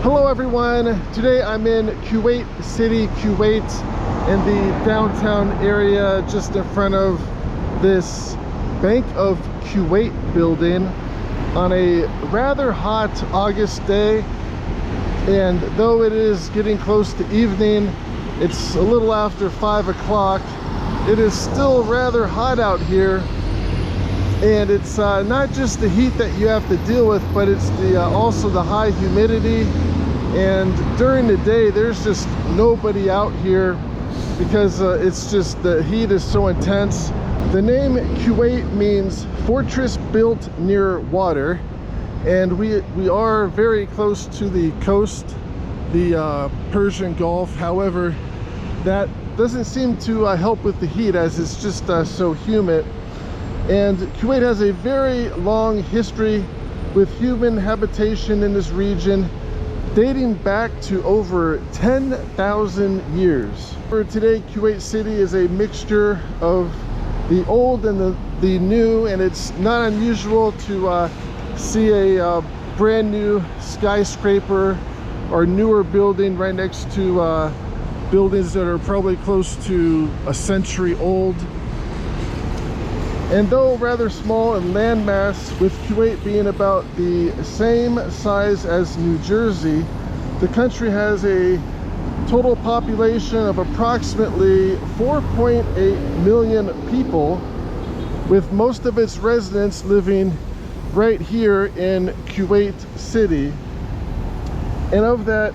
Hello everyone, today I'm in Kuwait City, Kuwait, in the downtown area just in front of this Bank of Kuwait building on a rather hot August day. And though it is getting close to evening, it's a little after 5 o'clock, it is still rather hot out here. And it's not just the heat that you have to deal with, but it's also the high humidity. And during the day, there's just nobody out here because it's just the heat is so intense. The name Kuwait means fortress built near water, and we are very close to the coast, the Persian Gulf. However, that doesn't seem to help with the heat, as it's just so humid. And Kuwait has a very long history with human habitation in this region, dating back to over 10,000 years. For today, Kuwait City is a mixture of the old and the new, and it's not unusual to see a brand new skyscraper or newer building right next to buildings that are probably close to a century old. And though rather small in landmass, with Kuwait being about the same size as New Jersey, the country has a total population of approximately 4.8 million people, with most of its residents living right here in Kuwait City. And of that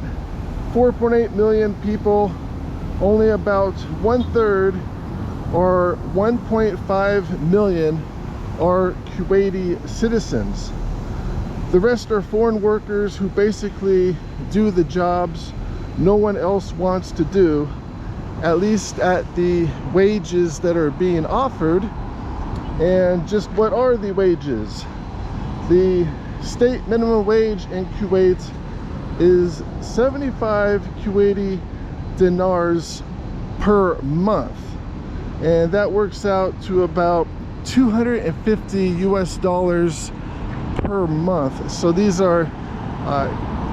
4.8 million people, only about 1/3 or 1.5 million are Kuwaiti citizens. The rest are foreign workers who basically do the jobs no one else wants to do, at least at the wages that are being offered. And just what are the wages? The state minimum wage in Kuwait is 75 Kuwaiti dinars per month. And that works out to about $250 US per month. So these are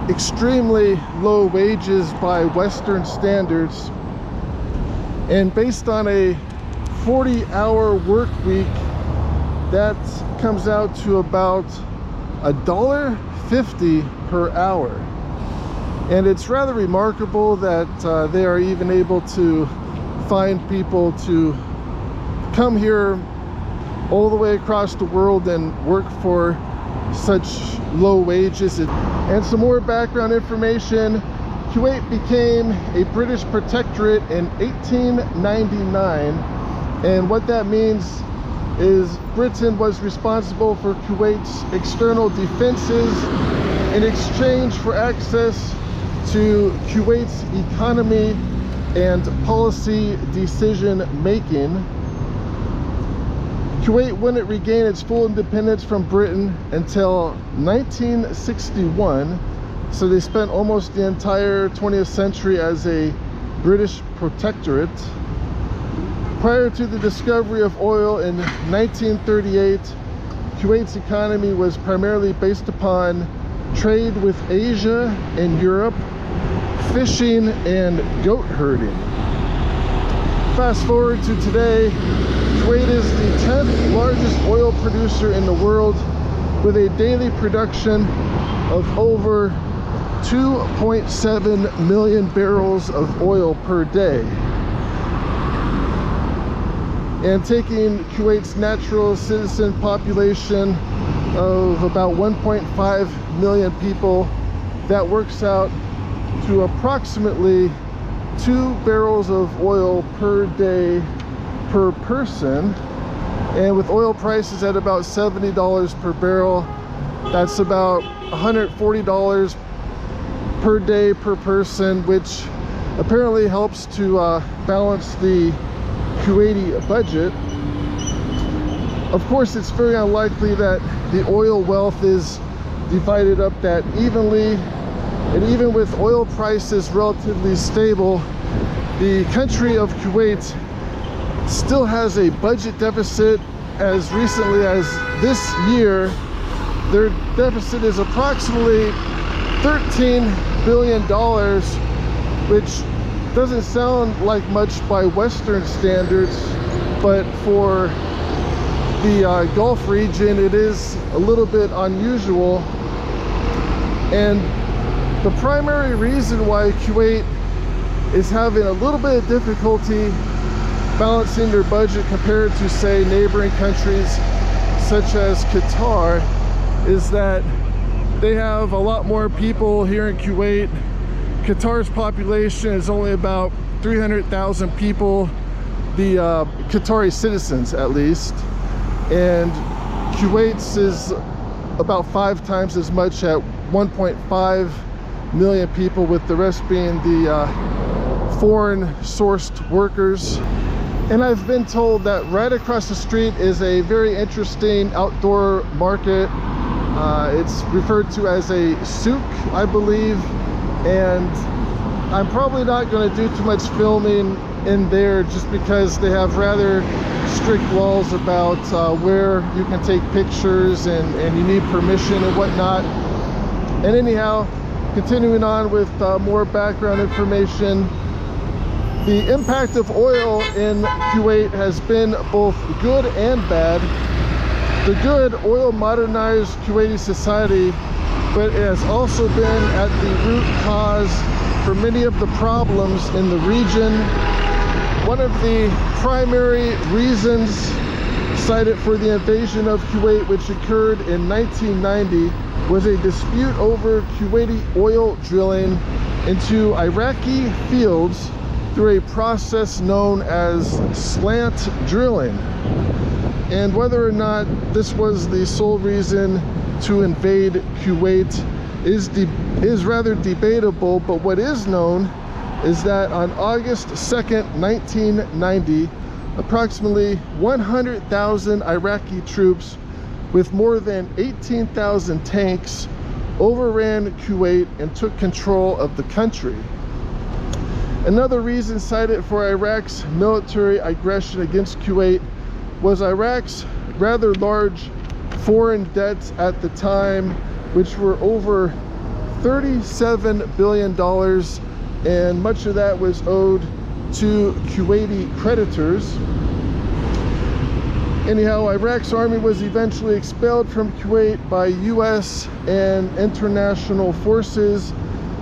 extremely low wages by Western standards. And based on a 40-hour work week, that comes out to about $1.50 per hour. And it's rather remarkable that they are even able to find people to come here all the way across the world and work for such low wages. And some more background information: Kuwait became a British protectorate in 1899, and what that means is Britain was responsible for Kuwait's external defenses in exchange for access to Kuwait's economy and policy decision making. Kuwait wouldn't regain its full independence from Britain until 1961, so they spent almost the entire 20th century as a British protectorate. Prior to the discovery of oil in 1938, Kuwait's economy was primarily based upon trade with Asia and Europe, fishing, and goat herding. Fast forward to today, Kuwait is the 10th largest oil producer in the world, with a daily production of over 2.7 million barrels of oil per day. And taking Kuwait's natural citizen population of about 1.5 million people, that works out to approximately 2 barrels of oil per day per person. And with oil prices at about $70 per barrel, that's about $140 per day per person, which apparently helps to balance the Kuwaiti budget. Of course, it's very unlikely that the oil wealth is divided up that evenly. And even with oil prices relatively stable, the country of Kuwait still has a budget deficit. As recently as this year, their deficit is approximately $13 billion, which doesn't sound like much by Western standards, but for the Gulf region it is a little bit unusual. And the primary reason why Kuwait is having a little bit of difficulty balancing their budget compared to, say, neighboring countries such as Qatar is that they have a lot more people here in Kuwait. Qatar's population is only about 300,000 people, the Qatari citizens at least, and Kuwait's is about 5 times as much at 1.5 million people, with the rest being the foreign sourced workers. And I've been told that right across the street is a very interesting outdoor market. It's referred to as a souk, I believe, and I'm probably not going to do too much filming in there just because they have rather strict laws about where you can take pictures and you need permission and whatnot. And anyhow, continuing on with more background information, the impact of oil in Kuwait has been both good and bad. The good, oil modernized Kuwaiti society, but it has also been at the root cause for many of the problems in the region. One of the primary reasons cited for the invasion of Kuwait, which occurred in 1990, was a dispute over Kuwaiti oil drilling into Iraqi fields through a process known as slant drilling. And whether or not this was the sole reason to invade Kuwait is rather debatable, but what is known is that on August 2nd, 1990, approximately 100,000 Iraqi troops with more than 18,000 tanks overran Kuwait and took control of the country. Another reason cited for Iraq's military aggression against Kuwait was Iraq's rather large foreign debts at the time, which were over $37 billion, and much of that was owed to Kuwaiti creditors. Anyhow, Iraq's army was eventually expelled from Kuwait by US and international forces,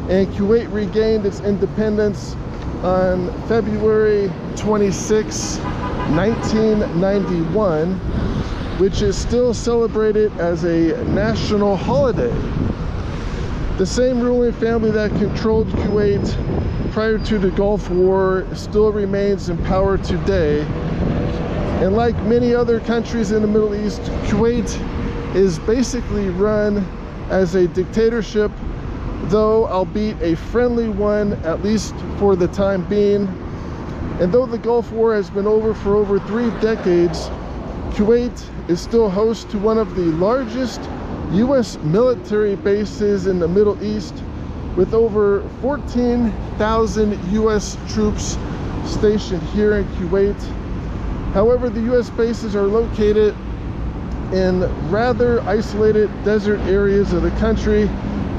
and Kuwait regained its independence on February 26, 1991, which is still celebrated as a national holiday. The same ruling family that controlled Kuwait prior to the Gulf War still remains in power today. And like many other countries in the Middle East, Kuwait is basically run as a dictatorship, though albeit a friendly one, at least for the time being. And though the Gulf War has been over for over 3 decades, Kuwait is still host to one of the largest US military bases in the Middle East, with over 14,000 US troops stationed here in Kuwait. However, the US bases are located in rather isolated desert areas of the country,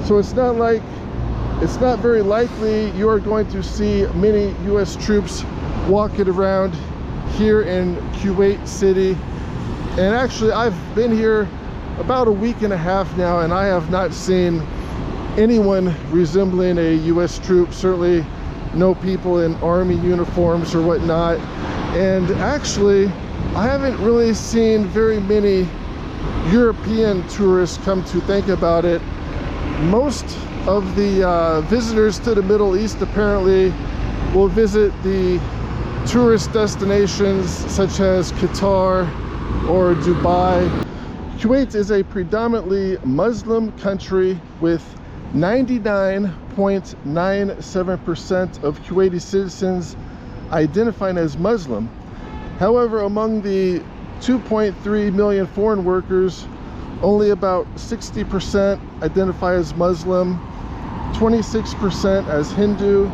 so it's not very likely you are going to see many US troops walking around here in Kuwait City. And actually, I've been here about a week and a half now, and I have not seen anyone resembling a US troop, certainly no people in army uniforms or whatnot. And actually, I haven't really seen very many European tourists, come to think about it. Most of the visitors to the Middle East apparently will visit the tourist destinations such as Qatar or Dubai. Kuwait is a predominantly Muslim country, with 99.97% of Kuwaiti citizens identifying as Muslim. However, among the 2.3 million foreign workers, only about 60% identify as Muslim, 26% as Hindu,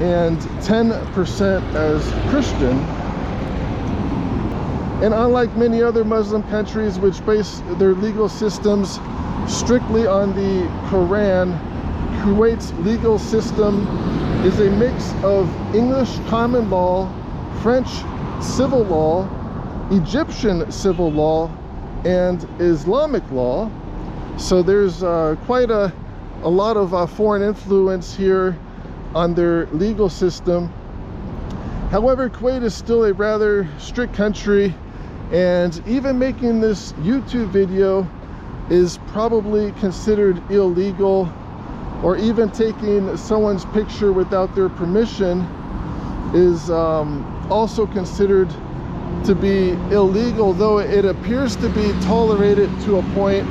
and 10% as Christian. And unlike many other Muslim countries which base their legal systems strictly on the Quran, Kuwait's legal system is a mix of English common law, French civil law, Egyptian civil law, and Islamic law. So there's quite a lot of foreign influence here on their legal system. However, Kuwait is still a rather strict country, and even making this YouTube video is probably considered illegal, or even taking someone's picture without their permission is also considered to be illegal, though it appears to be tolerated to a point.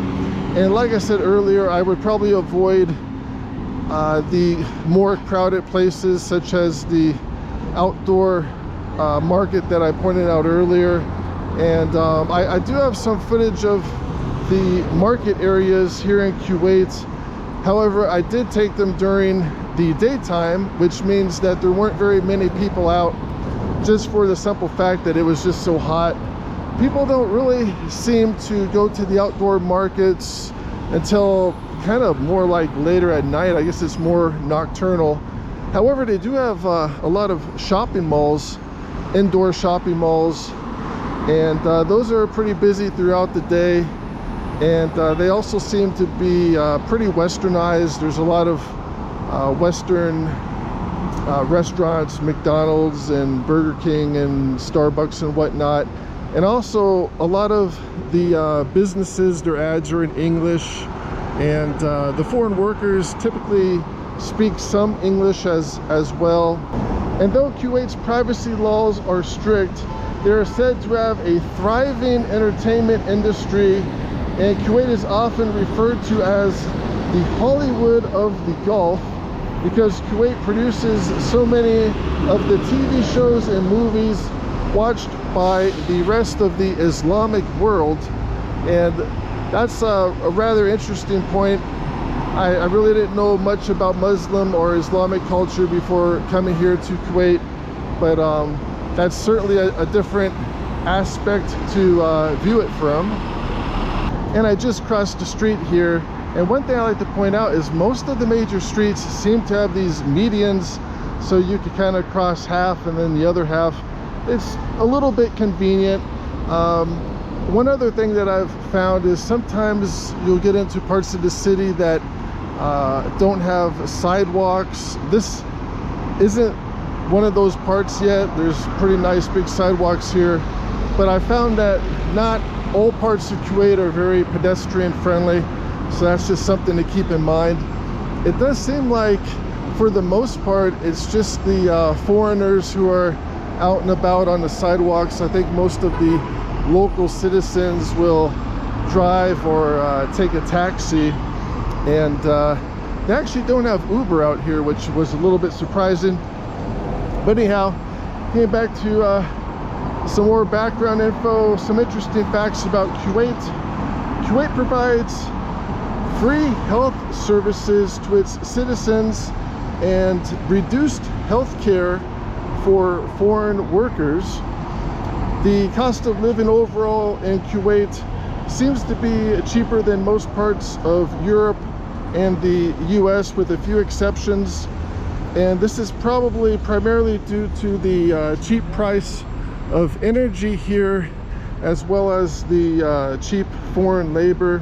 And like I said earlier, I would probably avoid the more crowded places, such as the outdoor market that I pointed out earlier. And I do have some footage of the market areas here in Kuwait. However, I did take them during the daytime, which means that there weren't very many people out, just for the simple fact that it was just so hot. People don't really seem to go to the outdoor markets until kind of more like later at night. I guess it's more nocturnal. However, they do have a lot of shopping malls, indoor shopping malls, and those are pretty busy throughout the day. And they also seem to be pretty westernized. There's a lot of Western restaurants, McDonald's and Burger King and Starbucks and whatnot. And also a lot of the businesses, their ads are in English, and the foreign workers typically speak some English as well. And though Kuwait's privacy laws are strict, they are said to have a thriving entertainment industry, and Kuwait is often referred to as the Hollywood of the Gulf, because Kuwait produces so many of the TV shows and movies watched by the rest of the Islamic world. And that's a rather interesting point. I really didn't know much about Muslim or Islamic culture before coming here to Kuwait, but that's certainly a different aspect to view it from. And I just crossed the street here, and one thing I like to point out is most of the major streets seem to have these medians, so you can kind of cross half and then the other half. It's a little bit convenient. One other thing that I've found is sometimes you'll get into parts of the city that don't have sidewalks. This isn't one of those parts yet. There's pretty nice big sidewalks here, but I found that not all parts of Kuwait are very pedestrian friendly, so that's just something to keep in mind. It does seem like for the most part it's just the foreigners who are out and about on the sidewalks. I think most of the local citizens will drive or take a taxi, and they actually don't have Uber out here, which was a little bit surprising. But anyhow, came back to some more background info, some interesting facts about Kuwait. Kuwait provides free health services to its citizens and reduced health care for foreign workers. The cost of living overall in Kuwait seems to be cheaper than most parts of Europe and the US, with a few exceptions. And this is probably primarily due to the cheap price of energy here, as well as the cheap foreign labor.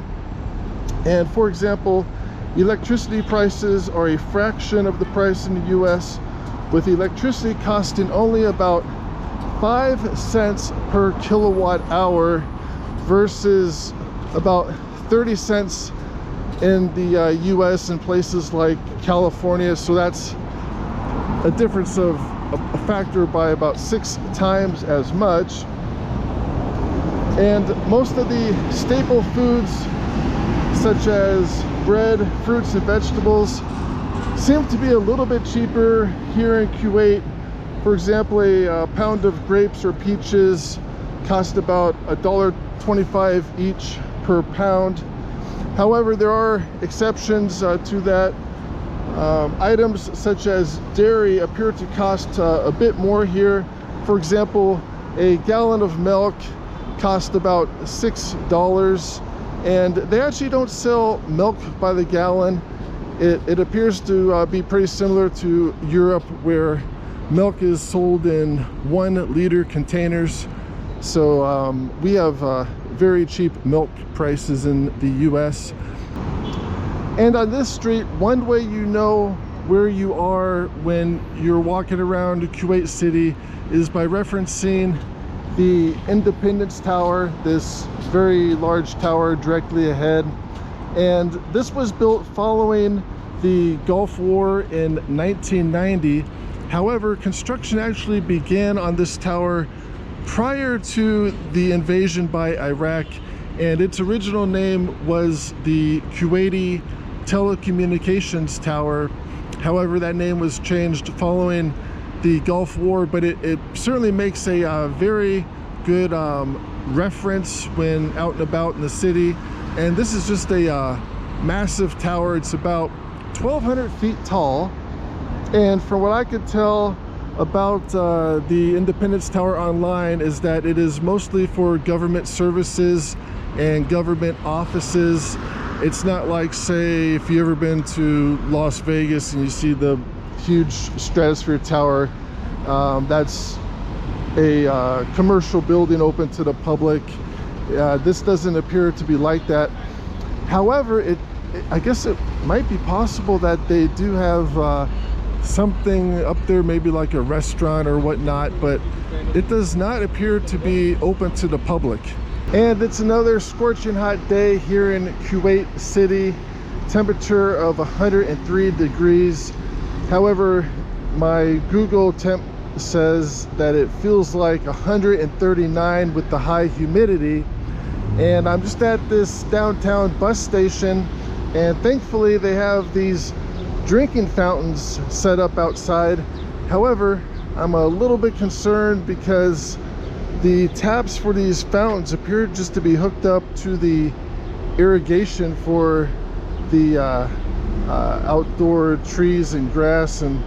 And for example, electricity prices are a fraction of the price in the US, with electricity costing only about 5 cents per kilowatt hour versus about 30 cents in the US and places like California. So that's a difference of a factor by about 6 times as much. And most of the staple foods, such as bread, fruits, and vegetables, seem to be a little bit cheaper here in Kuwait. For example, a pound of grapes or peaches cost about $1.25 each per pound. However, there are exceptions to that. Items such as dairy appear to cost a bit more here. For example, a gallon of milk cost about $6, and they actually don't sell milk by the gallon. It appears to be pretty similar to Europe, where milk is sold in 1 liter containers. So we have very cheap milk prices in the US. And on this street, one way you know where you are when you're walking around Kuwait City is by referencing the Independence Tower, this very large tower directly ahead. And this was built following the Gulf War in 1990. However, construction actually began on this tower prior to the invasion by Iraq, and its original name was the Kuwaiti Telecommunications Tower. However, that name was changed following the Gulf War, but it certainly makes a very good reference when out and about in the city. And this is just a massive tower. It's about 1,200 feet tall, and from what I could tell about the Independence Tower online is that it is mostly for government services and government offices. It's not like, say, if you've ever been to Las Vegas and you see the huge Stratosphere Tower, that's a commercial building open to the public. This doesn't appear to be like that. However, I guess it might be possible that they do have something up there, maybe like a restaurant or whatnot, but it does not appear to be open to the public. And it's another scorching hot day here in Kuwait City, temperature of 103 degrees. However, my Google temp says that it feels like 139 with the high humidity. And I'm just at this downtown bus station, and thankfully they have these drinking fountains set up outside. However, I'm a little bit concerned because the taps for these fountains appear just to be hooked up to the irrigation for the outdoor trees and grass. And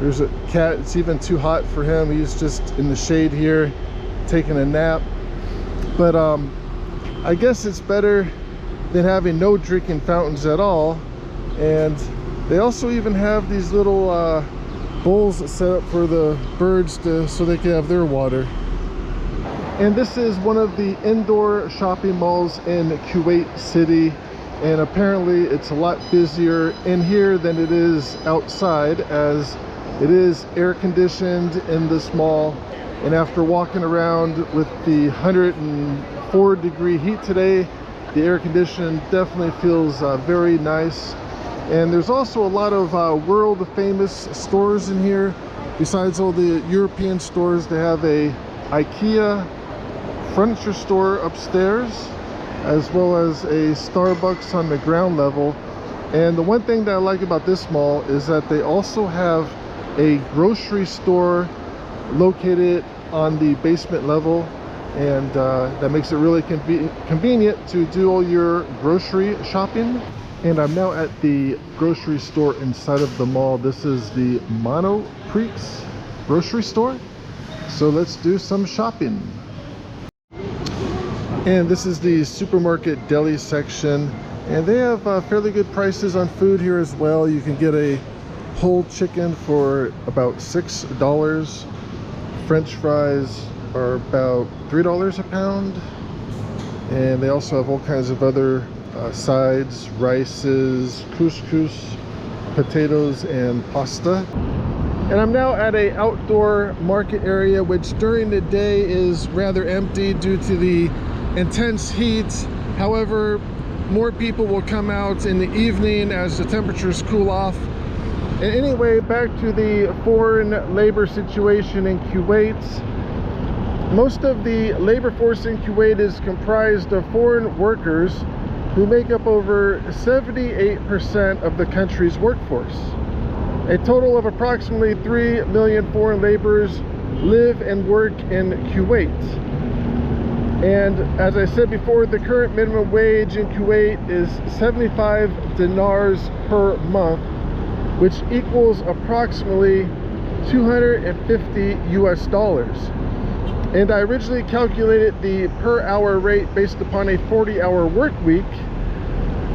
there's a cat. It's even too hot for him. He's just in the shade here taking a nap. But I guess it's better than having no drinking fountains at all. And they also even have these little bowls set up for the birds so they can have their water. And this is one of the indoor shopping malls in Kuwait City, and apparently it's a lot busier in here than it is outside, as it is air conditioned in this mall. And after walking around with the 104-degree heat today, the air conditioning definitely feels very nice. And there's also a lot of world famous stores in here. Besides all the European stores, they have a IKEA furniture store upstairs, as well as a Starbucks on the ground level. And the one thing that I like about this mall is that they also have a grocery store located on the basement level, and that makes it really convenient to do all your grocery shopping. And I'm now at the grocery store inside of the mall. This is the Mono Creeks grocery store, so let's do some shopping. And this is the supermarket deli section, and they have fairly good prices on food here as well. You can get a whole chicken for about $6. French fries are about $3 a pound, and they also have all kinds of other sides, rices, couscous, potatoes, and pasta. And I'm now at a outdoor market area, which during the day is rather empty due to the intense heat. However, more people will come out in the evening as the temperatures cool off. And anyway, back to the foreign labor situation in Kuwait. Most of the labor force in Kuwait is comprised of foreign workers who make up over 78% of the country's workforce. A total of approximately 3 million foreign laborers live and work in Kuwait. And as I said before, the current minimum wage in Kuwait is 75 dinars per month, which equals approximately $250 US. And I originally calculated the per hour rate based upon a 40-hour work week.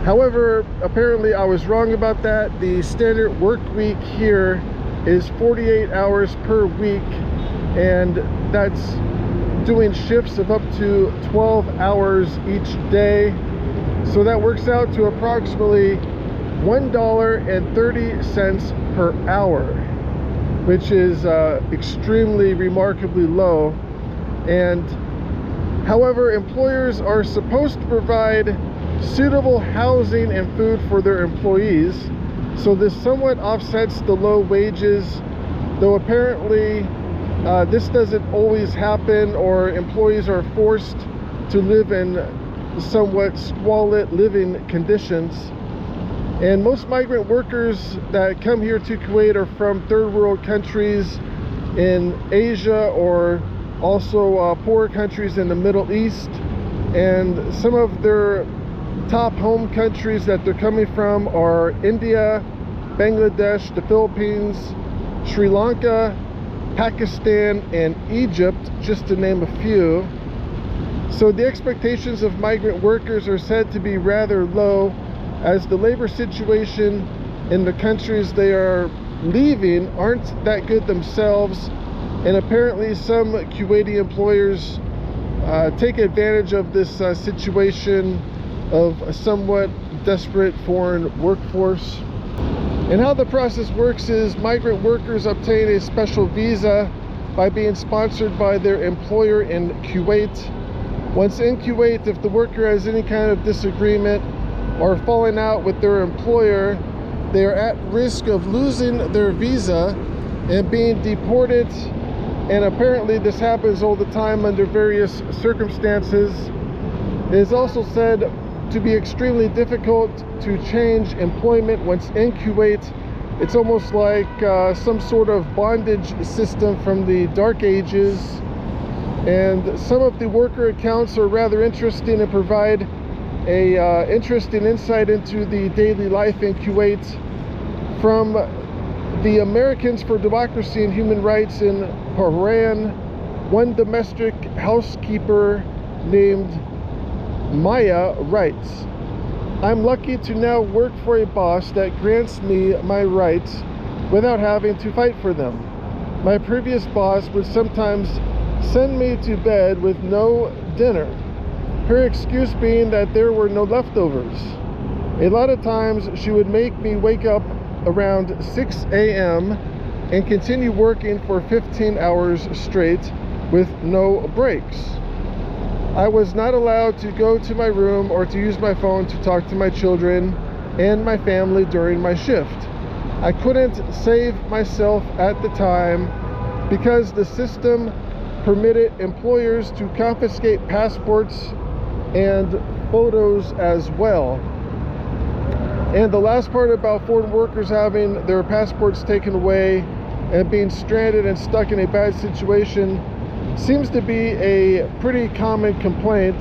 However, apparently I was wrong about that. The standard work week here is 48 hours per week, and that's doing shifts of up to 12 hours each day. So that works out to approximately $1.30 per hour, which is extremely remarkably low. And however, employers are supposed to provide suitable housing and food for their employees, so this somewhat offsets the low wages, though apparently this doesn't always happen, or employees are forced to live in somewhat squalid living conditions. And most migrant workers that come here to Kuwait are from third world countries in Asia, or also poorer countries in the Middle East. And some of their top home countries that they're coming from are India, Bangladesh, the Philippines, Sri Lanka, Pakistan, and Egypt, just to name a few. So the expectations of migrant workers are said to be rather low, as the labor situation in the countries they are leaving aren't that good themselves. And apparently some Kuwaiti employers take advantage of this situation of a somewhat desperate foreign workforce. And how the process works is migrant workers obtain a special visa by being sponsored by their employer in Kuwait. Once in Kuwait, if the worker has any kind of disagreement or falling out with their employer, they are at risk of losing their visa and being deported. And apparently this happens all the time under various circumstances. It is also said to be extremely difficult to change employment once in Kuwait. It's almost like some sort of bondage system from the dark ages. And some of the worker accounts are rather interesting and provide a interesting insight into the daily life in Kuwait. From the Americans for Democracy and Human Rights in Bahrain, one domestic housekeeper named Maya writes, "I'm lucky to now work for a boss that grants me my rights without having to fight for them. My previous boss would sometimes send me to bed with no dinner, her excuse being that there were no leftovers. A lot of times she would make me wake up around 6 a.m. and continue working for 15 hours straight with no breaks. I was not allowed to go to my room or to use my phone to talk to my children and my family during my shift. I couldn't save myself at the time because the system permitted employers to confiscate passports and photos as well." And the last part about foreign workers having their passports taken away and being stranded and stuck in a bad situation seems to be a pretty common complaint.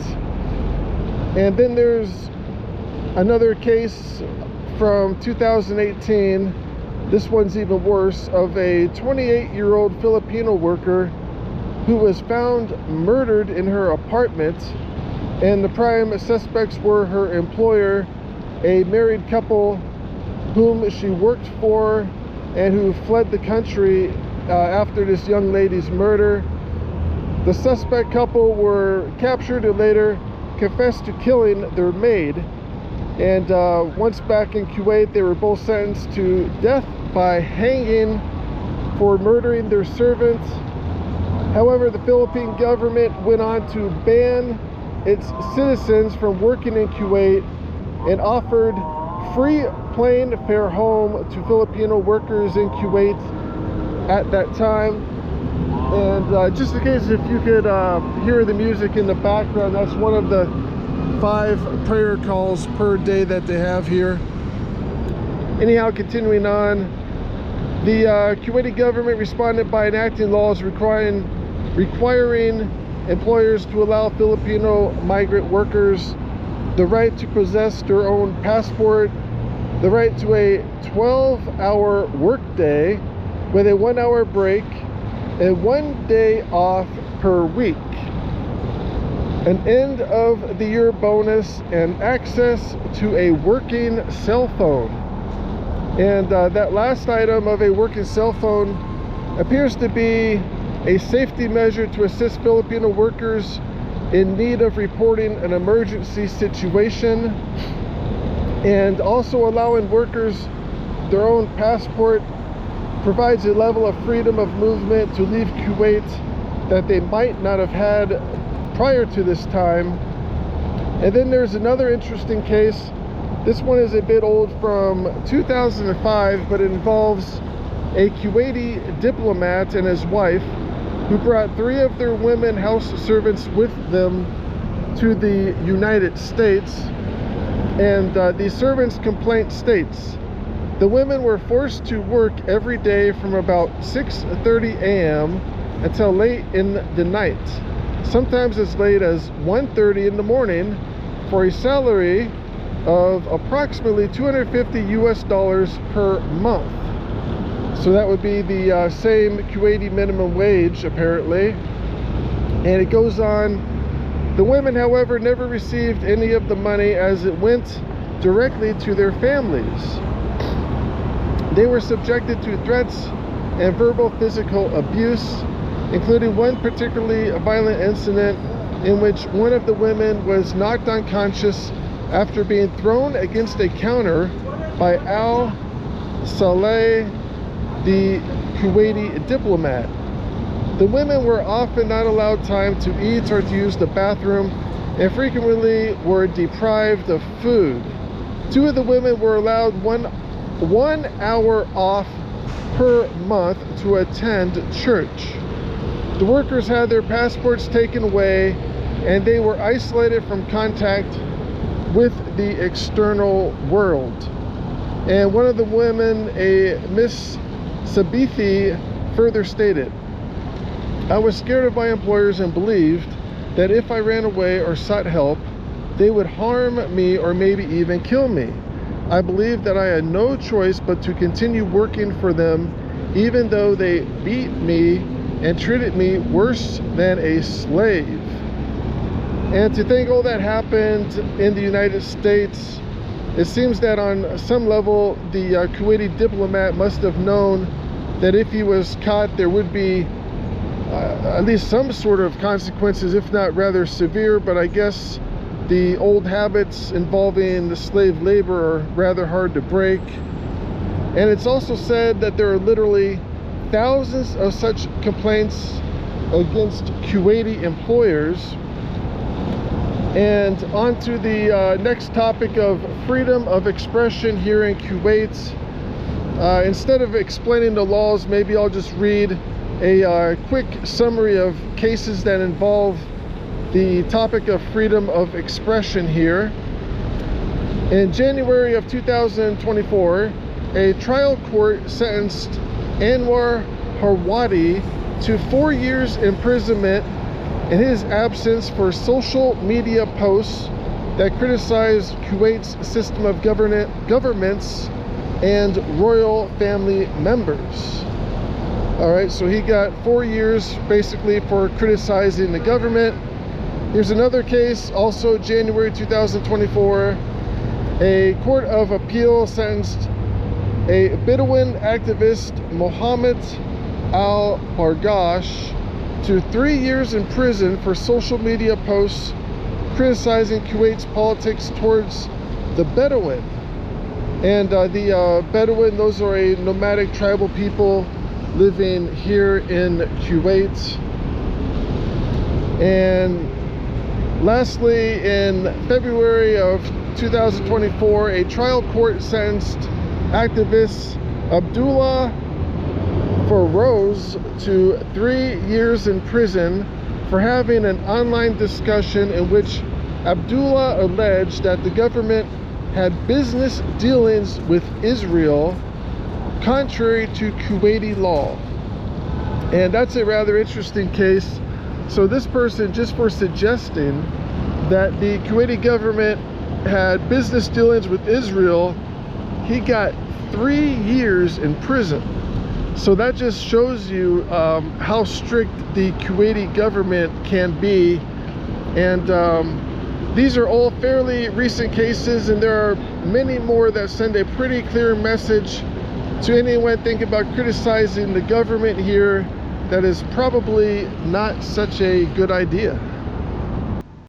And then there's another case from 2018, this one's even worse, of a 28-year-old Filipino worker who was found murdered in her apartment. And the prime suspects were her employer, a married couple whom she worked for and who fled the country after this young lady's murder. The suspect couple were captured and later confessed to killing their maid. And once back in Kuwait, they were both sentenced to death by hanging for murdering their servant. However, the Philippine government went on to ban its citizens from working in Kuwait and offered free plane fare home to Filipino workers in Kuwait at that time. And just in case if you could hear the music in the background, that's one of the 5 prayer calls per day that they have here. Anyhow, continuing on, the Kuwaiti government responded by enacting laws requiring employers to allow Filipino migrant workers the right to possess their own passport, the right to a 12-hour workday with a 1-hour break, and 1 day off per week. an end of the year bonus, and access to a working cell phone. And that last item of a working cell phone appears to be a safety measure to assist Filipino workers in need of reporting an emergency situation, and also allowing workers their own passport provides a level of freedom of movement to leave Kuwait that they might not have had prior to this time. And then there's another interesting case. This one is a bit old, from 2005, but it involves a Kuwaiti diplomat and his wife who brought 3 of their women house servants with them to the United States. And the servants' complaint states, the women were forced to work every day from about 6:30 a.m. until late in the night, sometimes as late as 1:30 in the morning, for a salary of approximately $250 per month. So that would be the same Kuwaiti minimum wage, apparently. And it goes on, the women, however, never received any of the money as it went directly to their families. They were subjected to threats and verbal physical abuse, including one particularly violent incident in which one of the women was knocked unconscious after being thrown against a counter by Al Saleh, the Kuwaiti diplomat. The women were often not allowed time to eat or to use the bathroom, and frequently were deprived of food. 2 of the women were allowed one hour off per month to attend church. The workers had their passports taken away, and they were isolated from contact with the external world. And one of the women, a Miss Sabithi, further stated, I was scared of my employers and believed that if I ran away or sought help, they would harm me or maybe even kill me. I believed that I had no choice but to continue working for them, even though they beat me and treated me worse than a slave. And to think all that happened in the United States, it seems that on some level the Kuwaiti diplomat must have known that if he was caught, there would be at least some sort of consequences, if not rather severe. But I guess the old habits involving the slave labor are rather hard to break. And it's also said that there are literally thousands of such complaints against Kuwaiti employers. And on to the next topic of freedom of expression here in Kuwait. Instead of explaining the laws, maybe I'll just read a quick summary of cases that involve the topic of freedom of expression here. In January of 2024, a trial court sentenced Anwar Harwadi to 4 years imprisonment in his absence for social media posts that criticized Kuwait's system of governments and royal family members. All right, so he got 4 years basically for criticizing the government. Here's another case, also January 2024. A court of appeal sentenced a Bedouin activist, Mohammed Al-Bargash, to 3 years in prison for social media posts criticizing Kuwait's politics towards the Bedouin. And the Bedouin, those are a nomadic tribal people living here in Kuwait. And lastly, in February of 2024, a trial court sentenced activist Abdullah Feroz to 3 years in prison for having an online discussion in which Abdullah alleged that the government had business dealings with Israel contrary to Kuwaiti law. And that's a rather interesting case. So this person, just for suggesting that the Kuwaiti government had business dealings with Israel, he got 3 years in prison. So that just shows you how strict the Kuwaiti government can be And these are all fairly recent cases, and there are many more that send a pretty clear message to anyone thinking about criticizing the government here that is probably not such a good idea.